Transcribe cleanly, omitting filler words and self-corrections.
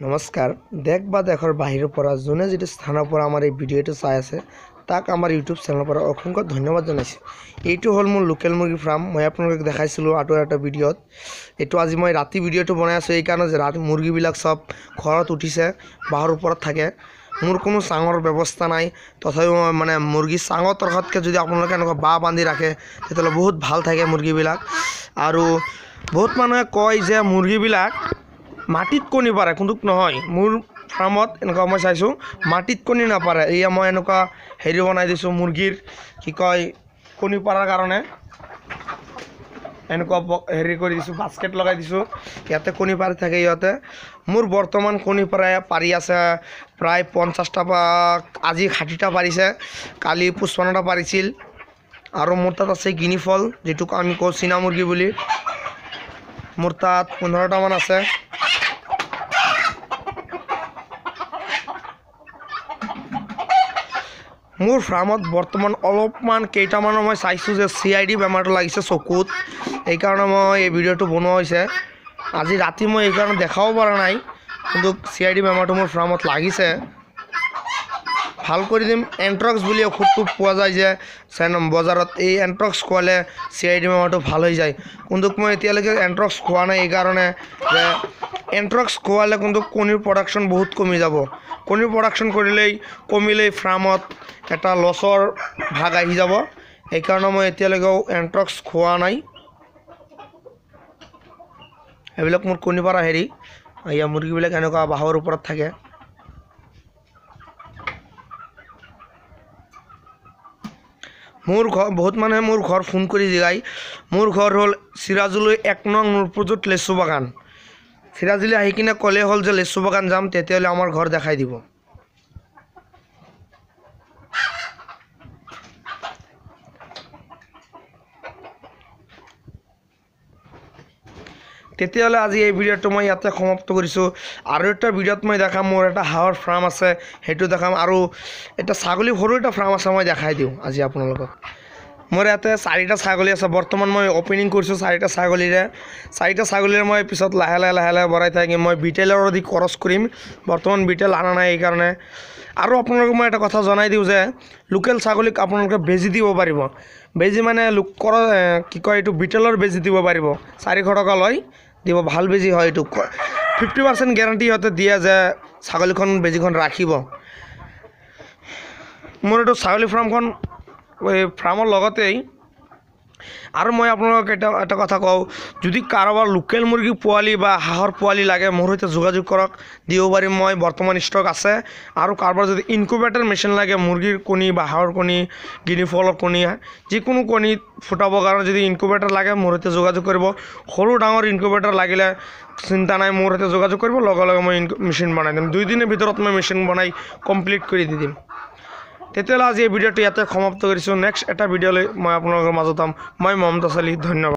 নমস্কাৰ দেশ বা দেশৰ বাহিৰৰ পৰা যোনে যেটো স্থানৰ পৰা আমাৰ এই ভিডিঅ'টো চাই আছে তাক আমাৰ ইউটিউব চেনেলৰ পৰা অসংখ্য ধন্যবাদ জনাইছো। এইটো হ'ল মোৰ লোকেল মুৰ্গী ফাৰ্ম। মই আপোনালোকক দেখাইছিলো এটা ভিডিঅ'ত। এইটো আজি মই ৰাতি ভিডিঅ'টো বনাই আছো এই কাৰণে যে ৰাতি মুৰ্গীবিলাক সব ঘৰত উঠিছে, বাহৰ ওপৰত থাকে। মোৰ কোনো চাঙৰ ব্যৱস্থা নাই, তথাপিও মানে মুৰ্গী চাঙত ৰখাতকৈ যদি আপোনালোকে এনেকুৱা বাহ বান্ধি ৰাখে তেতিয়াহ'লে বহুত ভাল থাকে মুৰ্গীবিলাক। আৰু বহুত মানুহে কয় যে মুৰ্গীবিলাক মাটিত কণী পাৰে, কিন্তু নহয়। মোৰ ফাৰ্মত এনেকুৱা মই চাইছোঁ মাটিত কণী নাপাৰে। এয়া মই এনেকুৱা হেৰি বনাই দিছোঁ মুৰ্গীৰ কি কয় কণী পাৰাৰ কাৰণে এনেকুৱা হেৰি কৰি দিছোঁ, বাস্কেট লগাই দিছোঁ, ইয়াতে কণী পাৰি থাকে। ইয়াতে মোৰ বৰ্তমান কণী পাৰি আছে প্ৰায় 50টা বা আজি 60টা পাৰিছে, কালি 55টা পাৰিছিল। আৰু মোৰ তাত আছে গিনি ফল, যেটোক আমি কওঁ চীনা মুৰ্গী বুলি। মোৰ তাত 15টা মান আছে। মোৰ ফাৰ্মত বৰ্তমান অলপমান কেইটামানৰ মই চাইছোঁ যে CID বেমাৰটো লাগিছে চকুত, এইকাৰণে মই এই ভিডিঅ'টো বনোৱা হৈছে। আজি ৰাতি মই এইকাৰণে দেখাব পৰা নাই, কিন্তু CID বেমাৰটো মোৰ ফাৰ্মত লাগিছে। ভাল কৰি দিম। এন্ট্ৰক্স বুলি ঔষধটো পোৱা যায় যে বজাৰত, এই এন্ট্ৰক্স খোৱালে CID বেমাৰটো ভাল হৈ যায়। কিন্তু মই এতিয়ালৈকে এন্ট্ৰক্স খোৱা নাই, এইকাৰণে যে এন্ট্ৰক্স খোৱালে কিন্তু কণীৰ প্ৰডাকশ্যন বহুত কমি যাব। কণীৰ প্ৰডাকশ্যন কমিলেই ফাৰ্মত এটা লছৰ ভাগ আহি যাব। এইকাৰণে মই এতিয়ালৈকেও এন্ট্ৰক্স খোৱা নাই। এইবিলাক মোৰ কণী পৰা হেৰি, এয়া মুৰ্গীবিলাক এনেকুৱা বাহৰ ওপৰত থাকে। মোৰ ঘৰ বহুত মানুহে মোৰ ঘৰ ফোন কৰি জিগায়। মোৰ ঘৰ হ'ল চিৰাজুলি 1 নং নুৰপুজুত লেচু বাগান। চিৰাজুলি আহি কিনে ক'লে হ'ল যে লেচু বাগান যাম, তেতিয়াহ'লে আমাৰ ঘৰ দেখাই দিব। তেতিয়াহ'লে আজি এই ভিডিঅ'টো মই ইয়াতে সমাপ্ত কৰিছোঁ। আৰু এটা ভিডিঅ'ত মই দেখাম মোৰ এটা হাঁহৰ ফাৰ্ম আছে, সেইটো দেখাম। আৰু এটা ছাগলী সৰু এটা ফাৰ্ম আছে, মই দেখাই দিওঁ আজি আপোনালোকক। মোৰ ইয়াতে 4টা ছাগলী আছে। বৰ্তমান মই অপেনিং কৰিছোঁ 4টা ছাগলীৰে। 4টা ছাগলীৰে মই পিছত লাহে লাহে বঢ়াই থাকিম। মই বিটেলৰ দি ক্ৰছ কৰিম, বৰ্তমান বিটেল অনা নাই এইকাৰণে। আৰু আপোনালোকক মই এটা কথা জনাই দিওঁ যে লোকেল ছাগলীক আপোনালোকে বেজী দিব পাৰিব। বেজী মানে কি কয় এইটো বিটেলৰ বেজী দিব পাৰিব, 400 টকা লয়, দিব। ভাল বেজী হয় এইটো, 50% গেৰাণ্টি সিহঁতে দিয়ে যে ছাগলীখন বেজীখন ৰাখিব। মোৰ এইটো ছাগলী ফাৰ্মখন ফাৰ্মৰ লগতেই। আৰু মই আপোনালোকক এটা কথা কওঁ, যদি কাৰোবাৰ লোকেল মুৰ্গী পোৱালি বা হাঁহৰ পোৱালি লাগে মোৰ সৈতে যোগাযোগ কৰক, দিব পাৰিম মই। বৰ্তমান ষ্টক আছে। আৰু কাৰোবাৰ যদি ইনকুবেটৰ মেচিন লাগে, মুৰ্গীৰ কণী বা হাঁহৰ কণী, গিনি ফলৰ কণী, যিকোনো কণী ফুটাবৰ কাৰণে যদি ইনকুবেটৰ লাগে মোৰ সৈতে যোগাযোগ কৰিব। সৰু ডাঙৰ ইনকুবেটৰ লাগিলে চিন্তা নাই, মোৰ সৈতে যোগাযোগ কৰিব, লগে মই মেচিন বনাই দিম। 2 দিনৰ ভিতৰত মই মেচিন বনাই কমপ্লিট কৰি দি দিম। তেতিয়াহ'লে আজি এই ভিডিঅ'টো ইয়াতে সমাপ্ত কৰিছোঁ। নেক্সট এটা ভিডিঅ'লৈ মই আপোনালোকৰ মাজত যাম। মই মমতাজ আলী, ধন্যবাদ।